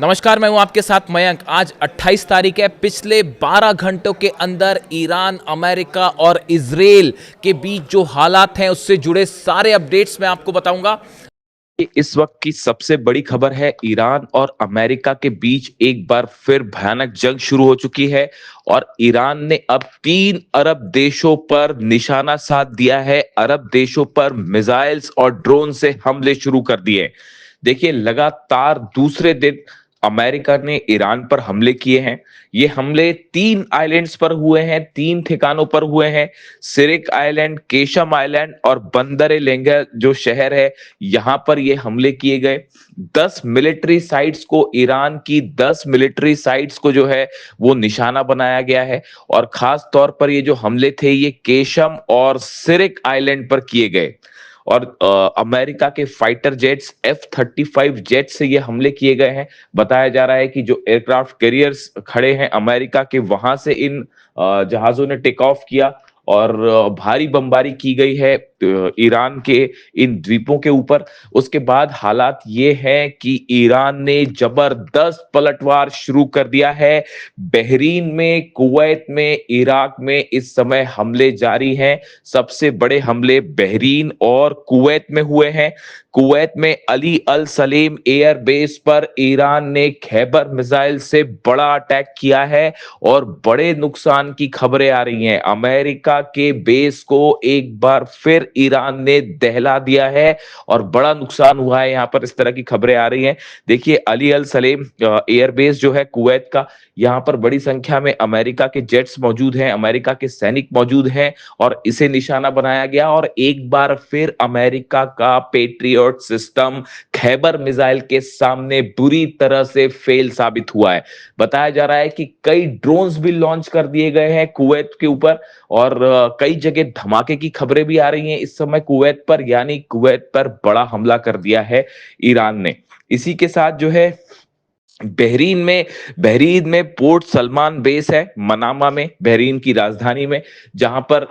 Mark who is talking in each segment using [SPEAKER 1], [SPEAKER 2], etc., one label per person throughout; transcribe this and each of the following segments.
[SPEAKER 1] नमस्कार, मैं हूं आपके साथ मयंक। आज 28 तारीख है। पिछले 12 घंटों के अंदर ईरान, अमेरिका और इजराइल के बीच जो हालात हैं उससे जुड़े सारे अपडेट्स मैं आपको बताऊंगा।
[SPEAKER 2] इस वक्त की सबसे बड़ी खबर है, ईरान और अमेरिका के बीच एक बार फिर भयानक जंग शुरू हो चुकी है और ईरान ने अब 3 अरब देशों पर निशाना साध दिया है। अरब देशों पर मिसाइल्स और ड्रोन से हमले शुरू कर दिए। देखिए, लगातार दूसरे दिन अमेरिका ने ईरान पर हमले किए हैं। ये हमले 3 आइलैंड्स पर हुए हैं, 3 ठिकानों पर हुए हैं। सिरिक आइलैंड, केशम आइलैंड और बंदर लेंगा जो शहर है, यहां पर ये हमले किए गए। 10 मिलिट्री साइट्स को, ईरान की 10 मिलिट्री साइट्स को जो है वो निशाना बनाया गया है। और खास तौर पर ये जो हमले थे, ये केशम और सिरिक आइलैंड पर किए गए। और अमेरिका के फाइटर जेट्स F-35 जेट से ये हमले किए गए हैं। बताया जा रहा है कि जो एयरक्राफ्ट कैरियर्स खड़े हैं अमेरिका के, वहां से इन जहाजों ने टेक ऑफ किया और भारी बमबारी की गई है ईरान के इन द्वीपों के ऊपर। उसके बाद हालात ये हैं कि ईरान ने जबरदस्त पलटवार शुरू कर दिया है। बहरीन में, कुवैत में, इराक में इस समय हमले जारी हैं। सबसे बड़े हमले बहरीन और कुवैत में हुए हैं। कुवैत में अली अल सलेम एयर बेस पर ईरान ने खैबर मिसाइल से बड़ा अटैक किया है और बड़े नुकसान की खबरें आ रही हैं। अमेरिका के बेस को एक बार फिर ईरान ने दहला दिया है और बड़ा नुकसान हुआ है। यहां पर इस तरह की खबरें आ रही हैं। देखिए, अली अल सलेम एयर बेस जो है कुवैत का, यहां पर बड़ी संख्या में अमेरिका के जेट्स मौजूद हैं, अमेरिका के सैनिक मौजूद हैं और इसे निशाना बनाया गया। और एक बार फिर अमेरिका का पेट्रियट सिस्टम खैबर मिसाइल के सामने बुरी तरह से फेल साबित हुआ है। बताया जा रहा है कि कई ड्रोन्स भी लॉन्च कर दिए गए हैं कुवैत के ऊपर और कई जगह धमाके की खबरें भी आ रही हैं इस समय कुवैत पर, यानी कुवैत पर बड़ा हमला कर दिया है ईरान ने। इसी के साथ जो है बहरीन में पोर्ट सलमान बेस है, मनामा में, बहरीन की राजधानी में, जहां पर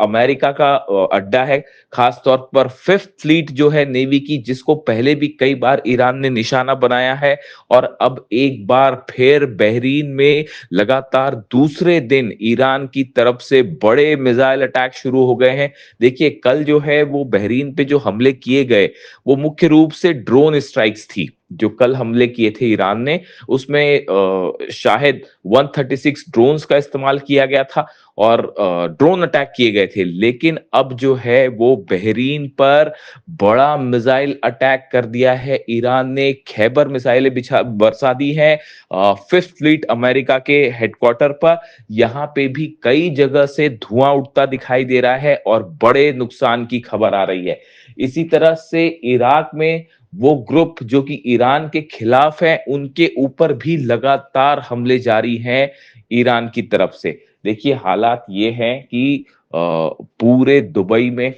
[SPEAKER 2] अमेरिका का अड्डा है। खास तौर पर फिफ्थ फ्लीट जो है नेवी की, जिसको पहले भी कई बार ईरान ने निशाना बनाया है। और अब एक बार फिर बहरीन में लगातार दूसरे दिन ईरान की तरफ से बड़े मिसाइल अटैक शुरू हो गए हैं। देखिए, कल जो है वो बहरीन पे जो हमले किए गए, वो मुख्य रूप से ड्रोन स्ट्राइक्स थी। जो कल हमले किए थे ईरान ने, उसमें शायद 136 ड्रोन्स का इस्तेमाल किया गया था और ड्रोन अटैक किए गए थे। लेकिन अब जो है वो बहरीन पर बड़ा मिसाइल अटैक कर दिया है ईरान ने। खैबर मिसाइलें बिछा बरसा दी हैं फिफ्थ फ्लीट अमेरिका के हेडक्वार्टर पर। यहाँ पे भी कई जगह से धुआं उठता दिखाई दे रहा है और बड़े नुकसान की खबर आ रही है। इसी तरह से इराक में वो ग्रुप जो कि ईरान के खिलाफ है, उनके ऊपर भी लगातार हमले जारी हैं ईरान की तरफ से। देखिए, हालात ये हैं कि पूरे दुबई में,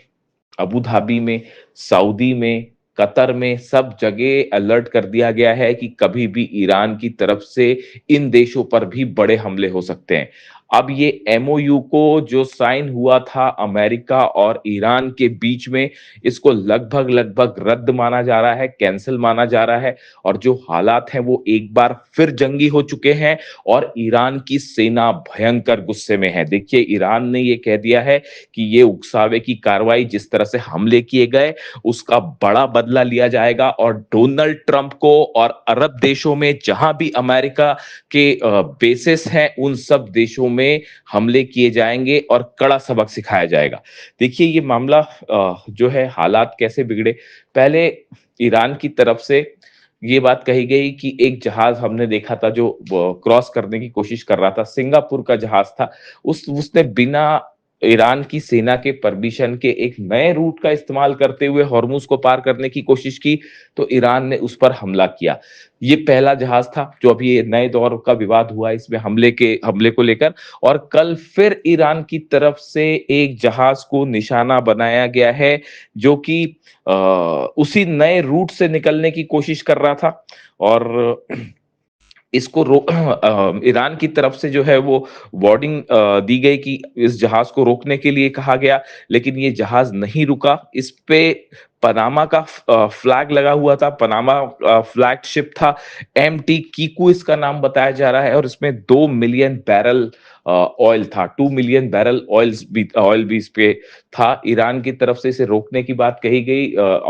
[SPEAKER 2] अबू धाबी में, सऊदी में, कतर में, सब जगह अलर्ट कर दिया गया है कि कभी भी ईरान की तरफ से इन देशों पर भी बड़े हमले हो सकते हैं। अब ये एमओयू को जो साइन हुआ था अमेरिका और ईरान के बीच में, इसको लगभग लगभग रद्द माना जा रहा है, कैंसिल माना जा रहा है। और जो हालात हैं वो एक बार फिर जंगी हो चुके हैं और ईरान की सेना भयंकर गुस्से में है। देखिए, ईरान ने ये कह दिया है कि ये उकसावे की कार्रवाई, जिस तरह से हमले किए गए, उसका बड़ा बदला लिया जाएगा और डोनाल्ड ट्रंप को और अरब देशों में जहां भी अमेरिका के बेसिस हैं, उन सब देशों में हमले किए जाएंगे और कड़ा सबक सिखाया जाएगा। देखिए, ये मामला जो है, हालात कैसे बिगड़े। पहले ईरान की तरफ से ये बात कही गई कि एक जहाज हमने देखा था जो क्रॉस करने की कोशिश कर रहा था, सिंगापुर का जहाज था। उस उसने बिना ईरान की सेना के परमिशन के एक नए रूट का इस्तेमाल करते हुए हॉर्मुज को पार करने की कोशिश की, तो ईरान ने उस पर हमला किया। ये पहला जहाज था जो अभी ये नए दौर का विवाद हुआ इसमें हमले को लेकर। और कल फिर ईरान की तरफ से एक जहाज को निशाना बनाया गया है जो कि उसी नए रूट से निकलने की कोशिश कर रहा था। और इसको ईरान की तरफ से जो है वो वार्निंग दी गई कि इस जहाज को रोकने के लिए कहा गया, लेकिन ये जहाज नहीं रुका। इस पे पनामा का फ्लैग लगा हुआ था, पनामा फ्लैग शिप था, एमटी कीकू इसका नाम बताया जा रहा है, और इसमें 2 मिलियन बैरल ऑयल था, 2 मिलियन बैरल ऑयल भी इस पे था। ईरान की तरफ से इसे रोकने की बात कही गई,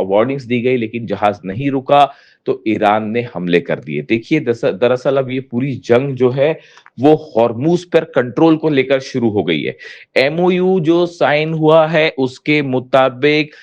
[SPEAKER 2] वार्निंग्स दी गई, लेकिन जहाज नहीं रुका तो ईरान ने हमले कर दिए। देखिए, दरअसल अब ये पूरी जंग जो है वो हॉर्मूज पर कंट्रोल को लेकर शुरू हो गई है। एमओयू जो साइन हुआ है उसके मुताबिक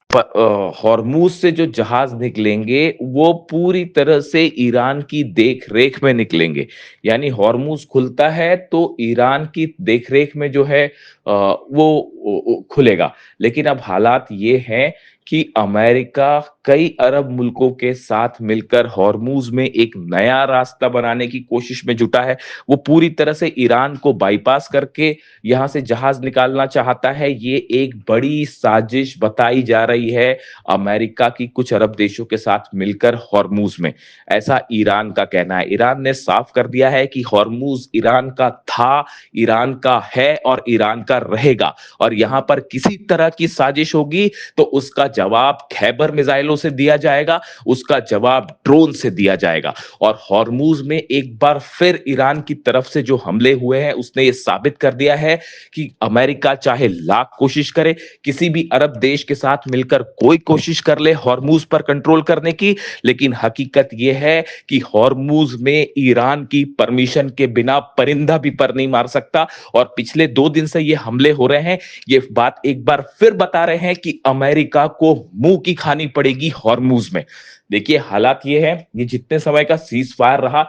[SPEAKER 2] हॉर्मूज से जो जहाज निकलेंगे वो पूरी तरह से ईरान की देख रेख में निकलेंगे। यानी हॉर्मूज खुलता है तो ईरान की देख रेख में जो है वो खुलेगा। लेकिन अब हालात ये हैं कि अमेरिका कई अरब मुल्कों के साथ मिलकर हॉर्मूज में एक नया रास्ता बनाने की कोशिश में जुटा है। वो पूरी तरह से ईरान को बाईपास करके यहां से जहाज निकालना चाहता है। ये एक बड़ी साजिश बताई जा रही है अमेरिका की कुछ अरब देशों के साथ मिलकर हॉर्मूज में, ऐसा ईरान का कहना है। ईरान ने साफ कर दिया है कि हॉर्मूज ईरान का था, ईरान का है और ईरान का रहेगा, और यहां पर किसी तरह की साजिश होगी तो उसका जवाब खैबर मिसाइलों से दिया जाएगा, उसका जवाब ड्रोन से दिया जाएगा। और हॉर्मूज में एक बार फिर ईरान की तरफ से जो हमले हुए हैं उसने ये साबित कर दिया है कि अमेरिका चाहे लाख कोशिश करे, किसी भी अरब देश के साथ मिलकर कोई कोशिश कर ले हॉर्मूज पर कंट्रोल करने की, लेकिन हकीकत यह है कि हॉर्मूज में ईरान की परमिशन के बिना परिंदा भी पर नहीं मार सकता। और पिछले 2 दिन से ये हमले हो रहे हैं, ये बात एक बार फिर बता रहे हैं कि अमेरिका को मुंह की खानी पड़ेगी हॉर्मूज में। देखिए, हालात ये है, ये जितने समय का सीज फायर रहा,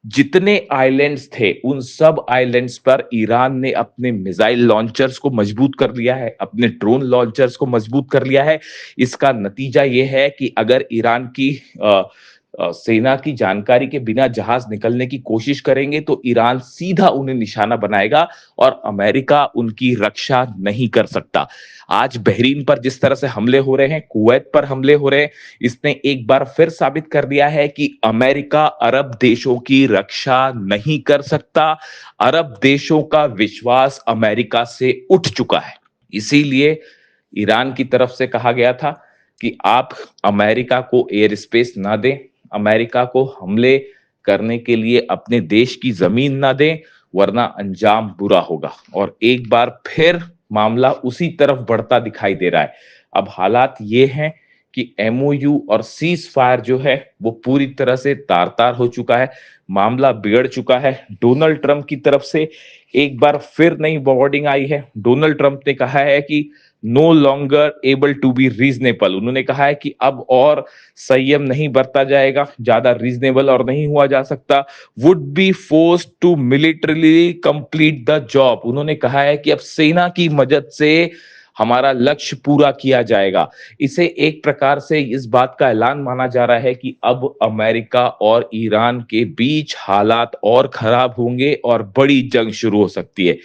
[SPEAKER 2] जितने आइलैंड्स थे उन सब आइलैंड्स पर ईरान ने अपने मिसाइल लॉन्चर्स को मजबूत कर लिया है, अपने ड्रोन लॉन्चर्स को मजबूत कर लिया है। इसका नतीजा यह है कि अगर ईरान की सेना की जानकारी के बिना जहाज निकलने की कोशिश करेंगे तो ईरान सीधा उन्हें निशाना बनाएगा और अमेरिका उनकी रक्षा नहीं कर सकता। आज बहरीन पर जिस तरह से हमले हो रहे हैं, कुवैत पर हमले हो रहे हैं, इसने एक बार फिर साबित कर दिया है कि अमेरिका अरब देशों की रक्षा नहीं कर सकता। अरब देशों का विश्वास अमेरिका से उठ चुका है। इसीलिए ईरान की तरफ से कहा गया था कि आप अमेरिका को एयर स्पेस ना दें, अमेरिका को हमले करने के लिए अपने देश की जमीन ना दें, वरना अंजाम बुरा होगा। और एक बार फिर मामला उसी तरफ बढ़ता दिखाई दे रहा है। अब हालात ये हैं कि एमओयू और सीज फायर जो है वो पूरी तरह से तार तार हो चुका है, मामला बिगड़ चुका है। डोनाल्ड ट्रंप की तरफ से एक बार फिर नई वार्निंग आई है। डोनाल्ड ट्रंप ने कहा है कि no longer able to be reasonable, उन्होंने कहा है कि अब और संयम नहीं बरता जाएगा, ज्यादा रीजनेबल और नहीं हुआ जा सकता। Would be forced to militarily complete the job, उन्होंने कहा है कि अब सेना की मदद से हमारा लक्ष्य पूरा किया जाएगा। इसे एक प्रकार से इस बात का ऐलान माना जा रहा है कि अब अमेरिका और ईरान के बीच हालात और खराब होंगे और बड़ी जंग शुरू हो सकती है।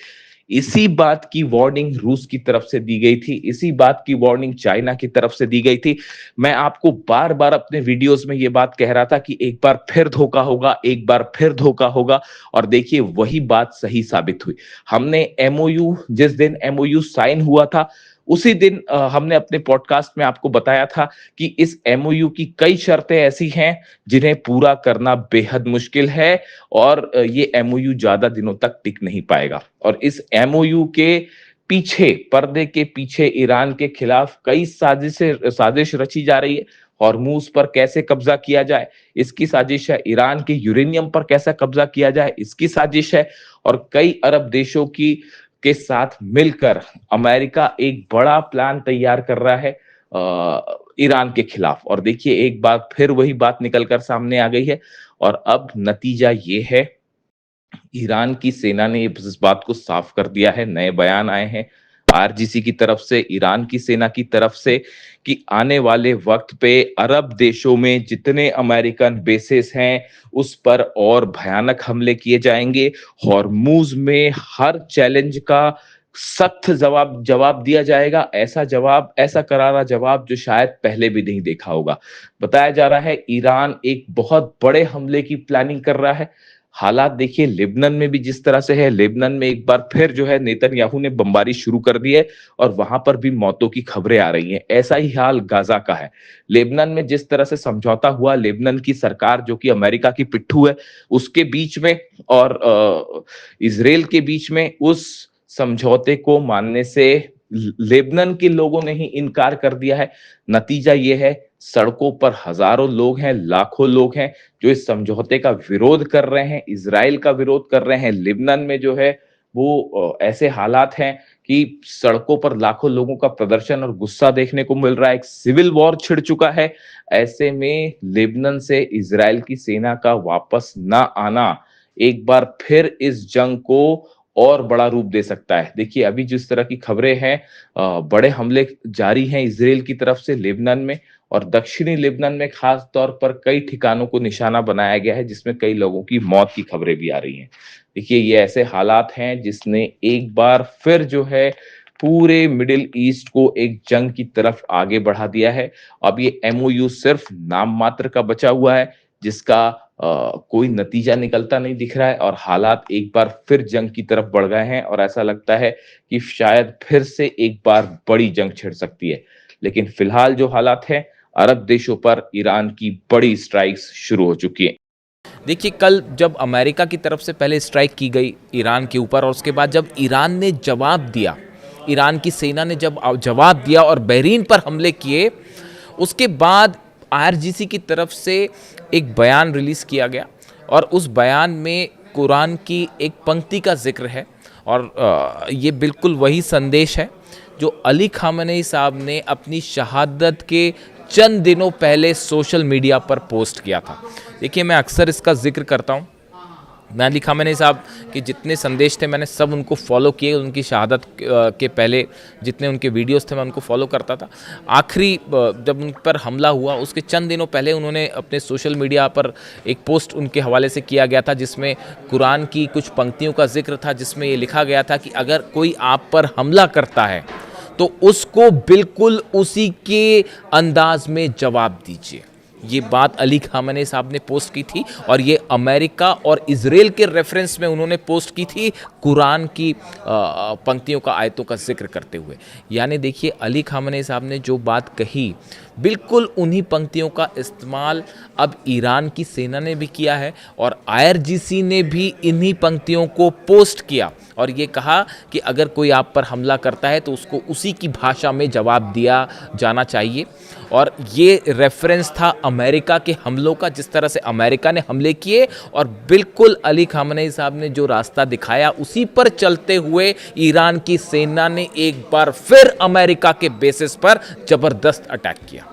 [SPEAKER 2] इसी बात की वार्निंग रूस की तरफ से दी गई थी, इसी बात की वार्निंग चाइना की तरफ से दी गई थी। मैं आपको बार बार अपने वीडियोस में यह बात कह रहा था कि एक बार फिर धोखा होगा, एक बार फिर धोखा होगा, और देखिए वही बात सही साबित हुई। हमने एमओयू, जिस दिन एमओयू साइन हुआ था उसी दिन हमने अपने पॉडकास्ट में आपको बताया था कि इस एमओयू की कई शर्तें ऐसी हैं जिन्हें पूरा करना बेहद मुश्किल है, और ये एमओयू ज्यादा दिनों तक टिक नहीं पाएगा। और इस एमओयू के पीछे, पर्दे के पीछे ईरान के खिलाफ कई साजिश रची जा रही है। हॉर्मूज पर कैसे कब्जा किया जाए, इसकी साजिश है। ईरान के यूरेनियम पर कैसा कब्जा किया जाए, इसकी साजिश है। और कई अरब देशों की के साथ मिलकर अमेरिका एक बड़ा प्लान तैयार कर रहा है ईरान के खिलाफ। और देखिए, एक बार फिर वही बात निकलकर सामने आ गई है, और अब नतीजा ये है, ईरान की सेना ने इस बात को साफ कर दिया है। नए बयान आए हैं आरजीसी की तरफ से, ईरान की सेना की तरफ से, कि आने वाले वक्त पे अरब देशों में जितने अमेरिकन बेसेस हैं उस पर और भयानक हमले किए जाएंगे। हॉर्मूज में हर चैलेंज का सख्त जवाब दिया जाएगा, ऐसा करारा जवाब जो शायद पहले भी नहीं देखा होगा। बताया जा रहा है ईरान एक बहुत बड़े हमले की प्लानिंग कर रहा है। हालात देखिए लेबनान में भी जिस तरह से है, लेबनान में एक बार फिर जो है नेतन्याहू ने बमबारी शुरू कर दी है और वहां पर भी मौतों की खबरें आ रही हैं। ऐसा ही हाल गाजा का है। लेबनान में जिस तरह से समझौता हुआ, लेबनान की सरकार जो कि अमेरिका की पिट्ठू है, उसके बीच में और इजराइल के बीच में, उस समझौते को मानने से लेबनान के लोगों ने ही इनकार कर दिया है। नतीजा ये है, सड़कों पर हजारों लोग हैं, लाखों लोग हैं जो इस समझौते का विरोध कर रहे हैं, इजराइल का विरोध कर रहे हैं। लेबनान में जो है वो ऐसे हालात हैं कि सड़कों पर लाखों लोगों का प्रदर्शन और गुस्सा देखने को मिल रहा है। एक सिविल वॉर छिड़ चुका है। ऐसे में लेबनान से इजराइल की सेना का वापस ना आना एक बार फिर इस जंग को और बड़ा रूप दे सकता है। देखिए अभी जिस तरह की खबरें हैं, बड़े हमले जारी हैं इजराइल की तरफ से लेबनान में, और दक्षिणी लेबनान में खास तौर पर कई ठिकानों को निशाना बनाया गया है जिसमें कई लोगों की मौत की खबरें भी आ रही हैं। देखिए ये ऐसे हालात हैं जिसने एक बार फिर जो है पूरे मिडिल ईस्ट को एक जंग की तरफ आगे बढ़ा दिया है। अब ये एमओयू सिर्फ नाम मात्र का बचा हुआ है जिसका कोई नतीजा निकलता नहीं दिख रहा है, और हालात एक बार फिर जंग की तरफ बढ़ गए हैं और ऐसा लगता है कि शायद फिर से एक बार बड़ी जंग छिड़ सकती है। लेकिन फिलहाल जो हालात हैं, अरब देशों पर ईरान की बड़ी स्ट्राइक्स शुरू हो चुकी हैं।
[SPEAKER 1] देखिए कल जब अमेरिका की तरफ से पहले स्ट्राइक की गई ईरान के ऊपर, और उसके बाद जब ईरान ने जवाब दिया, ईरान की सेना ने जब जवाब दिया और बहरीन पर हमले किए, उसके बाद आईआरजीसी की तरफ से एक बयान रिलीज़ किया गया और उस बयान में कुरान की एक पंक्ति का जिक्र है, और ये बिल्कुल वही संदेश है जो अली खामेनी साहब ने अपनी शहादत के चंद दिनों पहले सोशल मीडिया पर पोस्ट किया था। देखिए मैं अक्सर इसका जिक्र करता हूँ। मैं अली खामेनी साहब के जितने संदेश थे मैंने सब उनको फॉलो किए। उनकी शहादत के पहले जितने उनके वीडियोस थे मैं उनको फॉलो करता था। आखिरी जब उन पर हमला हुआ उसके चंद दिनों पहले उन्होंने अपने सोशल मीडिया पर एक पोस्ट उनके हवाले से किया गया था जिसमें कुरान की कुछ पंक्तियों का जिक्र था, जिसमें ये लिखा गया था कि अगर कोई आप पर हमला करता है तो उसको बिल्कुल उसी के अंदाज में जवाब दीजिए। ये बात अली खामेनी साहब ने पोस्ट की थी, और ये अमेरिका और इजराइल के रेफरेंस में उन्होंने पोस्ट की थी कुरान की पंक्तियों का, आयतों का जिक्र करते हुए। यानी देखिए अली खामेनी साहब ने जो बात कही, बिल्कुल उन्हीं पंक्तियों का इस्तेमाल अब ईरान की सेना ने भी किया है, और आईआरजीसी ने भी इन्हीं पंक्तियों को पोस्ट किया और ये कहा कि अगर कोई आप पर हमला करता है तो उसको उसी की भाषा में जवाब दिया जाना चाहिए। और ये रेफरेंस था अमेरिका के हमलों का, जिस तरह से अमेरिका ने हमले किए, और बिल्कुल अली खामेनी साहब ने जो रास्ता दिखाया उसी पर चलते हुए ईरान की सेना ने एक बार फिर अमेरिका के बेसिस पर जबरदस्त अटैक किया।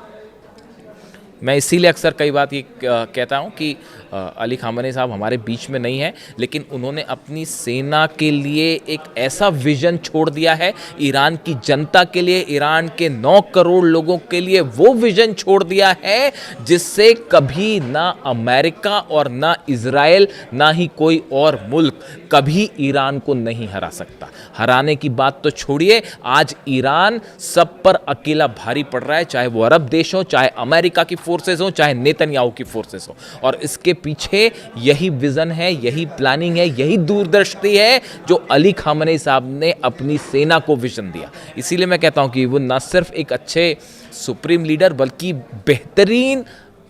[SPEAKER 1] मैं इसीलिए अक्सर कई बात ये कहता हूँ कि अली खामेनी साहब हमारे बीच में नहीं है, लेकिन उन्होंने अपनी सेना के लिए एक ऐसा विजन छोड़ दिया है, ईरान की जनता के लिए, ईरान के 9 करोड़ लोगों के लिए वो विजन छोड़ दिया है जिससे कभी ना अमेरिका और ना इजराइल, ना ही कोई और मुल्क कभी ईरान को नहीं हरा सकता। हराने की बात तो छोड़िए, आज ईरान सब पर अकेला भारी पड़ रहा है, चाहे वो अरब देश हो, चाहे अमेरिका की फोर्सेस हो, चाहे नेतन्याहू की फोर्सेस हो। और इसके पीछे यही विजन है, यही प्लानिंग है, यही दूरदर्शी है जो अली खामेनी साहब ने अपनी सेना को विजन दिया। इसीलिए मैं कहता हूं कि वो न सिर्फ एक अच्छे सुप्रीम लीडर बल्कि बेहतरीन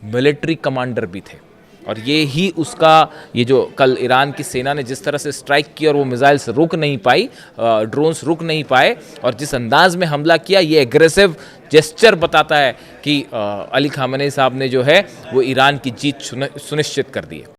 [SPEAKER 1] मिलिट्री कमांडर भी थे। और ये ही उसका, ये जो कल ईरान की सेना ने जिस तरह से स्ट्राइक की और वो मिसाइल्स रुक नहीं पाई, ड्रोन्स रुक नहीं पाए, और जिस अंदाज में हमला किया, ये एग्रेसिव जेस्चर बताता है कि अली खामेनी साहब ने जो है वो ईरान की जीत सुनिश्चित कर दी है।